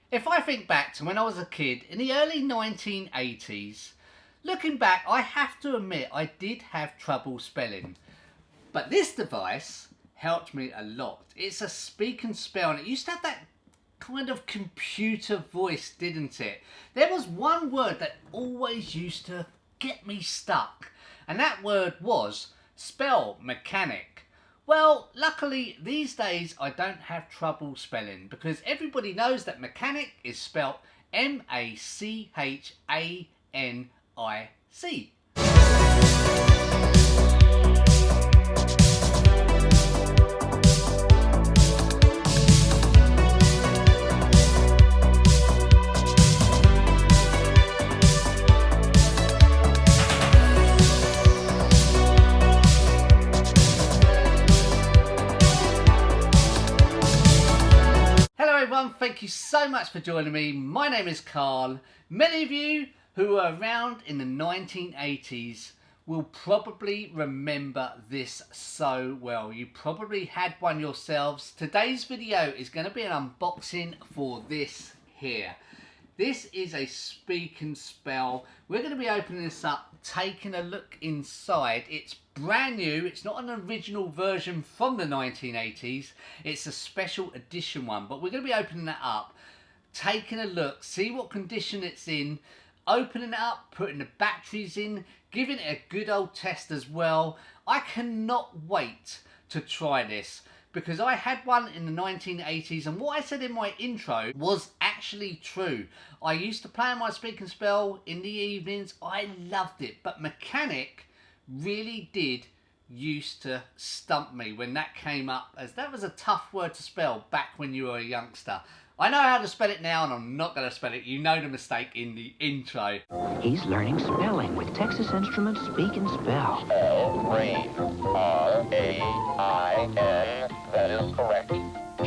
If I think back to when I was a kid in the early 1980s, looking back, I have to admit I did have trouble spelling. But this device helped me a lot. It's a speak and spell, and it used to have that kind of computer voice, didn't it? There was one word that always used to get me stuck, and that word was spell mechanic. Well, luckily these days I don't have trouble spelling, because everybody knows that mechanic is spelt M-A-C-H-A-N-I-C. Thank you so much for joining me. My name is Carl. Many of you who were around in the 1980s will probably remember this so well. You probably had one yourselves. Today's video is going to be an unboxing for this here. This is a speak and spell. We're going to be opening this up, taking a look inside. It's brand new. It's not an original version from the 1980s. It's a special edition one. But we're going to be opening that up, taking a look, see what condition it's in, opening it up, putting the batteries in, giving it a good old test as well. I cannot wait to try this, because I had one in the 1980s, and what I said in my intro was actually true. I used to play on my speak and spell in the evenings. I loved it, but mechanic really did used to stump me when that came up, as that was a tough word to spell back when you were a youngster. I know how to spell it now, and I'm not going to spell it. You know the mistake in the intro. He's learning spelling with Texas Instruments Speak and Spell. Spell rain. R-A-I-N. That is correct.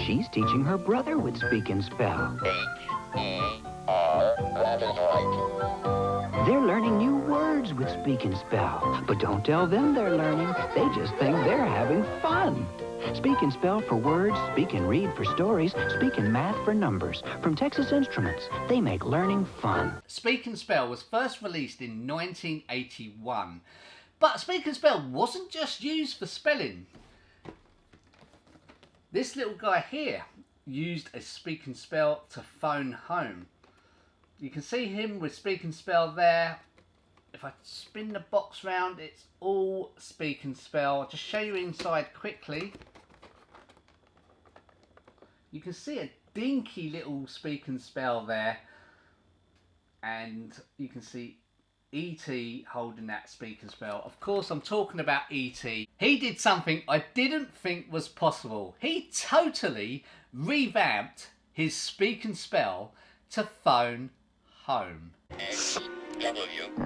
She's teaching her brother with Speak and Spell. H-E-R. That is right. They're learning new words with Speak and Spell. But don't tell them they're learning. They just think they're having fun. Speak and Spell for words, Speak and Read for stories, Speak and Math for numbers. From Texas Instruments, they make learning fun. Speak and Spell was first released in 1981. But Speak and Spell wasn't just used for spelling. This little guy here used a Speak and Spell to phone home. You can see him with Speak and Spell there. If I spin the box round, it's all Speak and Spell. I'll just show you inside quickly. You can see a dinky little Speak and Spell there. And you can see E.T. holding that Speak and Spell. Of course, I'm talking about E.T. He did something I didn't think was possible. He totally revamped his Speak and Spell to phone home. S-W-V-U-A-M-P.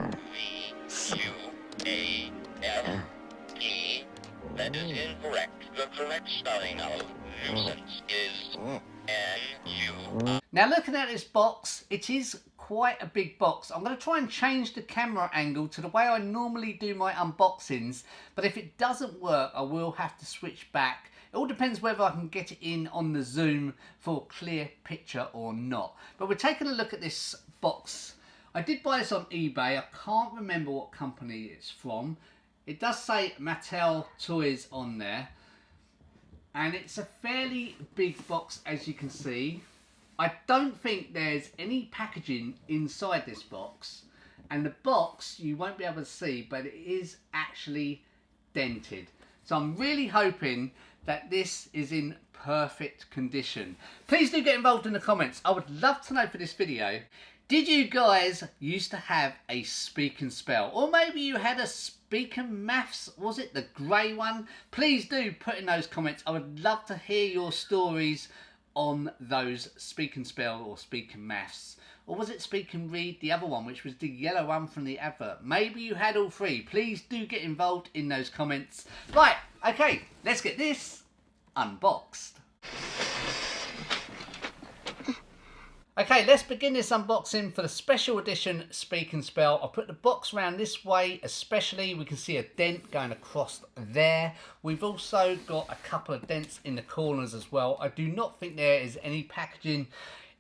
That is incorrect. The correct spelling of nuisance is N-U. Now, looking at this box, it is quite a big box. I'm going to try and change the camera angle to the way I normally do my unboxings, but if it doesn't work, I will have to switch back. It all depends whether I can get it in on the zoom for a clear picture or not. But we're taking a look at this box. I did buy this on eBay. I can't remember what company it's from. It does say Mattel Toys on there. And it's a fairly big box, as you can see. I don't think there's any packaging inside this box. And the box you won't be able to see, but it is actually dented. So I'm really hoping that this is in perfect condition. Please do get involved in the comments. I would love to know for this video, did you guys used to have a Speak and Spell? Or maybe you had a Speak and Maths, was it the grey one? Please do put in those comments. I would love to hear your stories on those Speak and Spell or Speak and Maths. Or was it Speak and Read, the other one, which was the yellow one from the advert? Maybe you had all three. Please do get involved in those comments. Right, okay, let's get this unboxed. Okay, let's begin this unboxing for the special edition Speak and Spell. I'll put the box around this way, especially we can see a dent going across there. We've also got a couple of dents in the corners as well. I do not think there is any packaging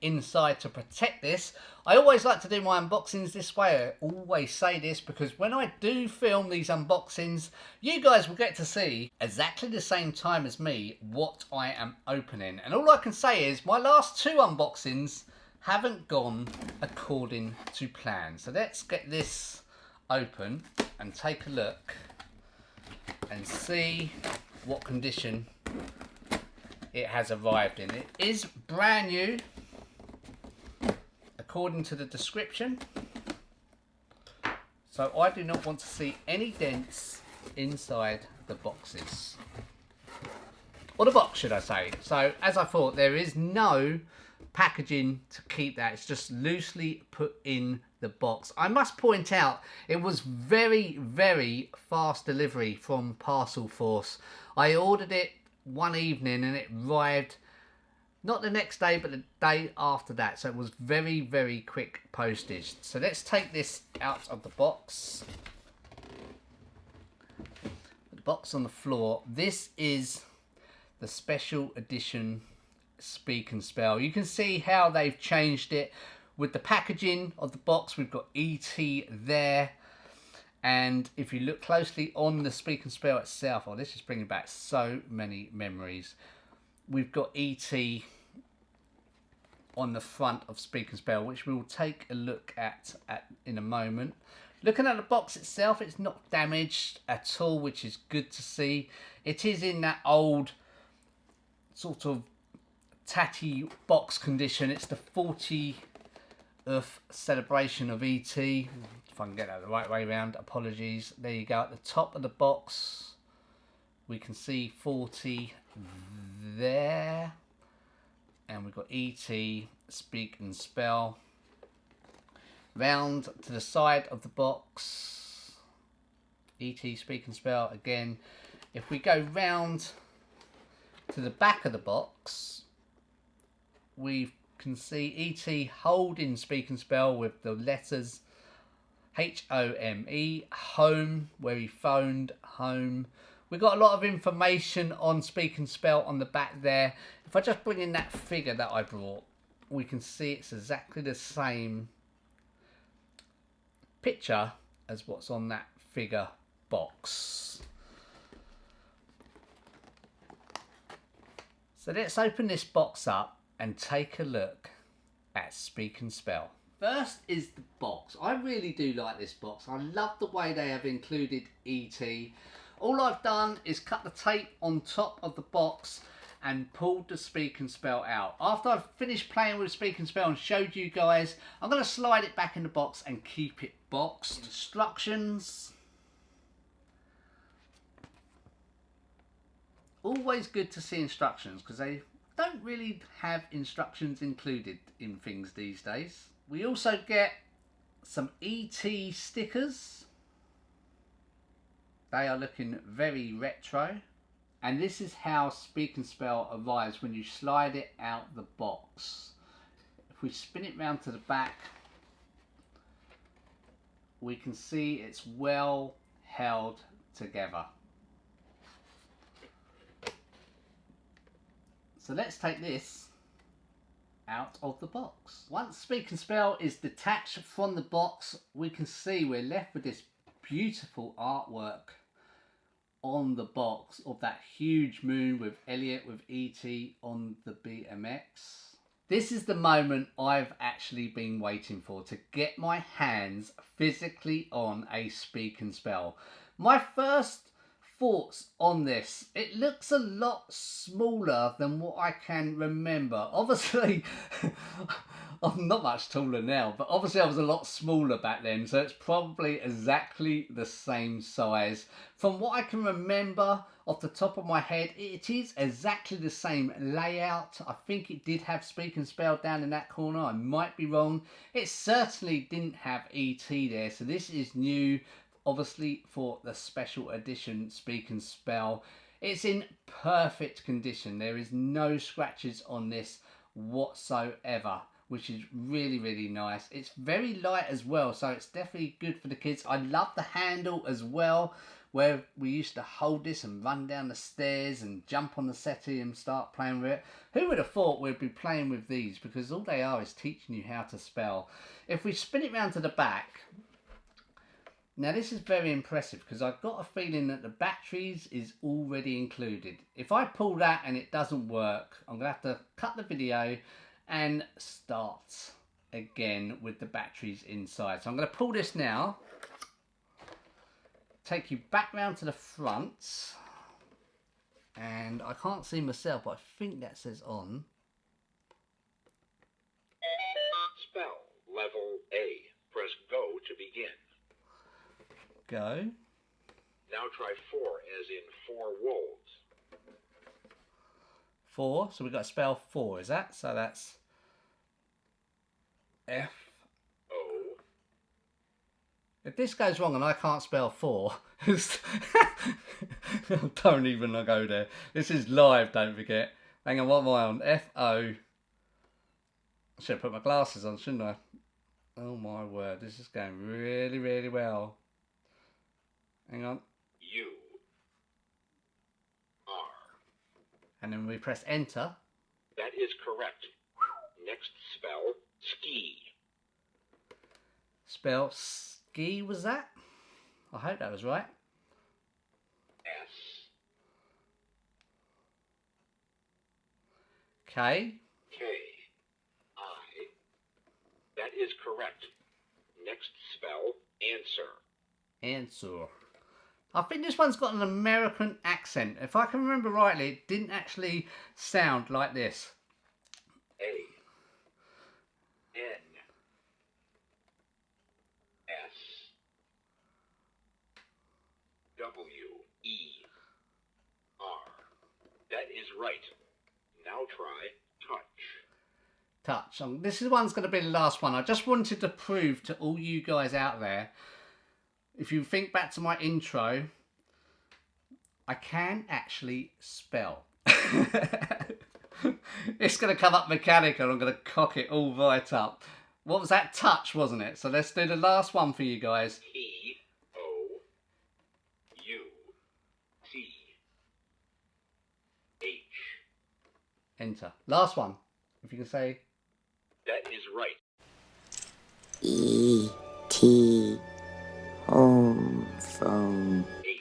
inside to protect this. I always like to do my unboxings this way. I always say this because when I do film these unboxings, you guys will get to see exactly the same time as me what I am opening. And all I can say is my last 2 unboxings haven't gone according to plan. So let's get this open and take a look and see what condition it has arrived in. It is brand new according to the description, so I do not want to see any dents inside the boxes, or the box should I say. So as I thought, there is no packaging to keep that, it's just loosely put in the box. I must point out it was very fast delivery from Parcel Force. I ordered it one evening and it arrived not the next day but the day after that, so it was very quick postage. So let's take this out of the box. The box on the floor. This is the special edition Speak and Spell. You can see how they've changed it with the packaging of the box. We've got ET there, and if you look closely on the Speak and Spell itself, oh, this is bringing back so many memories. We've got ET on the front of Speak and Spell, which we'll take a look at in a moment. Looking at the box itself, it's not damaged at all, which is good to see. It is in that old sort of tatty box condition. It's the 40th celebration of ET. If I can get that the right way around, apologies. There you go. At the top of the box, we can see 40 there. And we've got ET, Speak and Spell. Round to the side of the box, ET, Speak and Spell again. If we go round to the back of the box, we can see ET holding Speak and Spell with the letters HOME, home, where he phoned home. We've got a lot of information on Speak and Spell on the back there. If I just bring in that figure that I brought, we can see it's exactly the same picture as what's on that figure box. So let's open this box up and take a look at Speak and Spell. First is the box. I really do like this box. I love the way they have included ET. All I've done is cut the tape on top of the box and pulled the Speak and Spell out. After I've finished playing with Speak and Spell and showed you guys, I'm going to slide it back in the box and keep it boxed. Instructions. Always good to see instructions because they don't really have instructions included in things these days. We also get some ET stickers. They are looking very retro. And this is how Speak and Spell arrives when you slide it out the box. If we spin it round to the back, we can see it's well held together. So let's take this out of the box. Once Speak and Spell is detached from the box, we can see we're left with this beautiful artwork on the box of that huge moon with Elliot with ET on the BMX. This is the moment I've actually been waiting for, to get my hands physically on a Speak and Spell. My first thoughts on this, it looks a lot smaller than what I can remember. Obviously, I'm not much taller now, but obviously I was a lot smaller back then, so it's probably exactly the same size. From what I can remember off the top of my head, it is exactly the same layout. I think it did have Speak and Spell down in that corner. I might be wrong. It certainly didn't have ET there, so this is new, obviously, for the special edition Speak and Spell. It's in perfect condition. There is no scratches on this whatsoever, which is really nice. It's very light as well, so it's definitely good for the kids. I love the handle as well, where we used to hold this and run down the stairs and jump on the settee and start playing with it. Who would have thought we'd be playing with these, because all they are is teaching you how to spell. If we spin it round to the back, now this is very impressive because I've got a feeling that the batteries is already included. If I pull that and it doesn't work, I'm going to have to cut the video and start again with the batteries inside. So I'm going to pull this now, take you back round to the front, and I can't see myself, but I think that says on. Spell level A. Press go to begin. Go. Now try 4 as in 4 wolves. 4, so we've got to spell 4, is that? So that's F. O. If this goes wrong and I can't spell 4, don't even go there. This is live, don't forget. Hang on, what am I on? F-O. I should have put my glasses on, shouldn't I? Oh my word, this is going really, really well. Hang on. U. R. And then we press enter. That is correct. Next spell, ski. Spell ski, was that? I hope that was right. S. K. K. I. That is correct. Next spell, answer. Answer. I think this one's got an American accent. If I can remember rightly, it didn't actually sound like this. A. N. S. W. E. R. That is right. Now try touch. Touch. This one's going to be the last one. I just wanted to prove to all you guys out there, if you think back to my intro, I can actually spell. It's going to come up mechanical. I'm going to cock it all right up. What was that? Touch, wasn't it? So let's do the last one for you guys. T. O. U. T. H. Enter. Last one. If you can say. That is right. E. T. Home phone. H.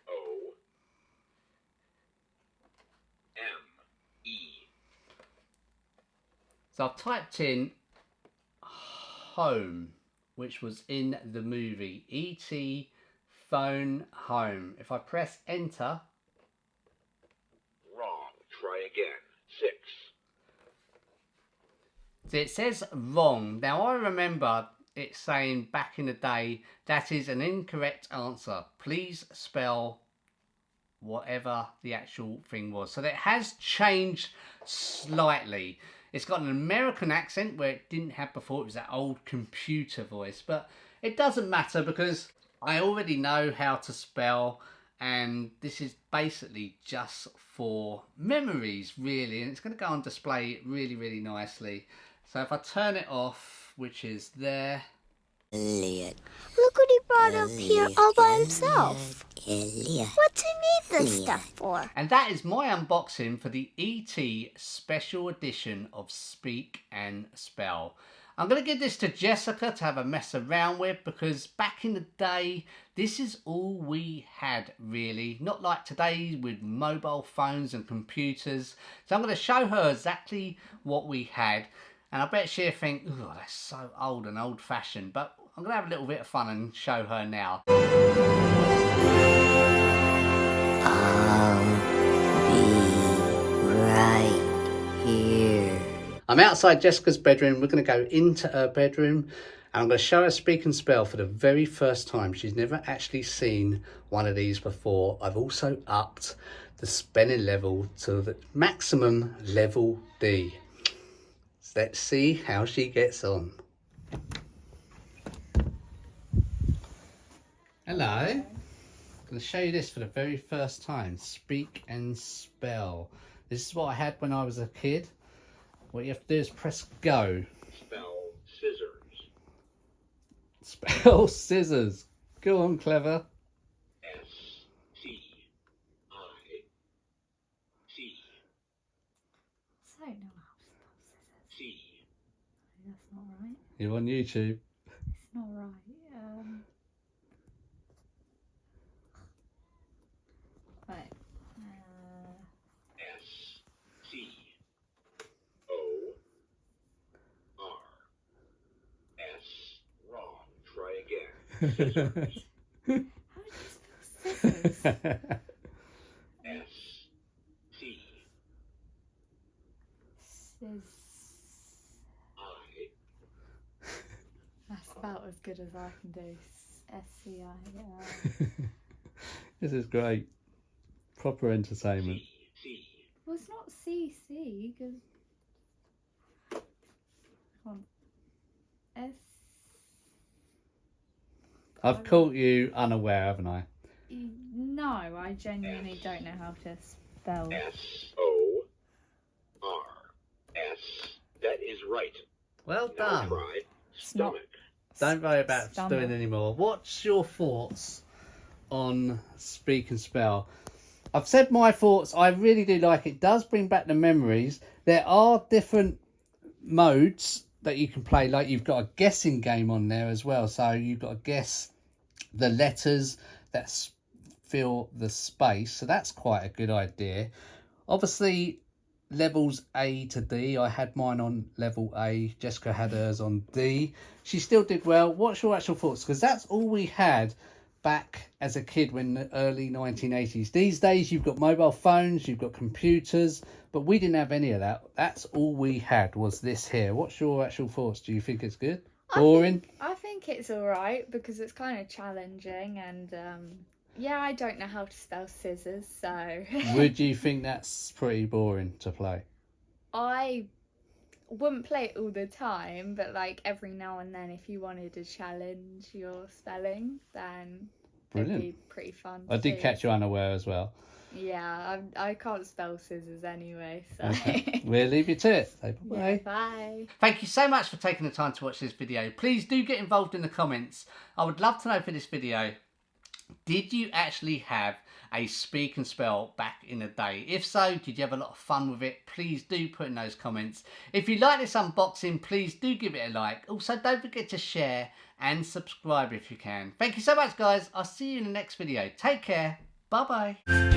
O. M. E. So I've typed in home, which was in the movie. E.T. phone home. If I press enter. Wrong. Try again. 6. So it says wrong. Now I remember it saying back in the day, that is an incorrect answer. Please spell whatever the actual thing was. So that has changed slightly. It's got an American accent where it didn't have before. It was that old computer voice. But it doesn't matter because I already know how to spell. And this is basically just for memories, really. And it's going to go on display really, really nicely. So if I turn it off, which is there. Elliot. Look what he brought up here all by himself. Elliot. What's he need this stuff for? And that is my unboxing for the ET special edition of Speak and Spell. I'm going to give this to Jessica to have a mess around with, because back in the day, this is all we had, really. Not like today with mobile phones and computers. So I'm going to show her exactly what we had. And I bet she'll think, oh, that's so old and old-fashioned. But I'm going to have a little bit of fun and show her now. I'll be right here. I'm outside Jessica's bedroom. We're going to go into her bedroom. And I'm going to show her Speak and Spell for the very first time. She's never actually seen one of these before. I've also upped the spelling level to the maximum level D. Let's see how she gets on. Hello. I'm going to show you this for the very first time. Speak and Spell. This is what I had when I was a kid. What you have to do is press go. Spell scissors. Spell scissors. Go on, clever. that's not right. You're on YouTube. It's not right. Right. SCORS. Wrong. Try again. Scissors. How do you spell scissors? That's about as good as I can do. SCI. This is great. Proper entertainment. Well, it's not CC because. S. I've caught you unaware, haven't I? No, I genuinely don't know how to spell. SORS. That is right. Well Now done. try not- stomach. Don't worry about Stomach. doing any more. What's your thoughts on Speak and Spell? I've said my thoughts. I really do like it. It does bring back the memories. There are different modes that you can play. Like you've got a guessing game on there as well. So you've got to guess the letters that fill the space. So that's quite a good idea. Obviously, levels A to D. I had mine on level A. Jessica had hers on D. She still did well. What's your actual thoughts? Because that's all we had back as a kid when the early 1980s. These days you've got mobile phones, you've got computers, but we didn't have any of that. That's all we had was this here. What's your actual thoughts? Do you think it's good? Boring? I think it's alright because it's kind of challenging and yeah, I don't know how to spell scissors, so Would you think that's pretty boring to play? I wouldn't play it all the time, but like every now and then if you wanted to challenge your spelling, then Brilliant. it'd be pretty fun. I did catch you unaware as well. Yeah, I can't spell scissors anyway, so Okay. We'll leave you to it. Say bye. yeah, bye. Thank you so much for taking the time to watch this video. Please do get involved in the comments. I would love to know for this video, did you actually have a Speak and Spell back in the day? If so, did you have a lot of fun with it? Please do put in those comments. If you like this unboxing, please do give it a like. Also, don't forget to share and subscribe if you can. Thank you so much, guys. I'll see you in the next video. Take care. Bye-bye.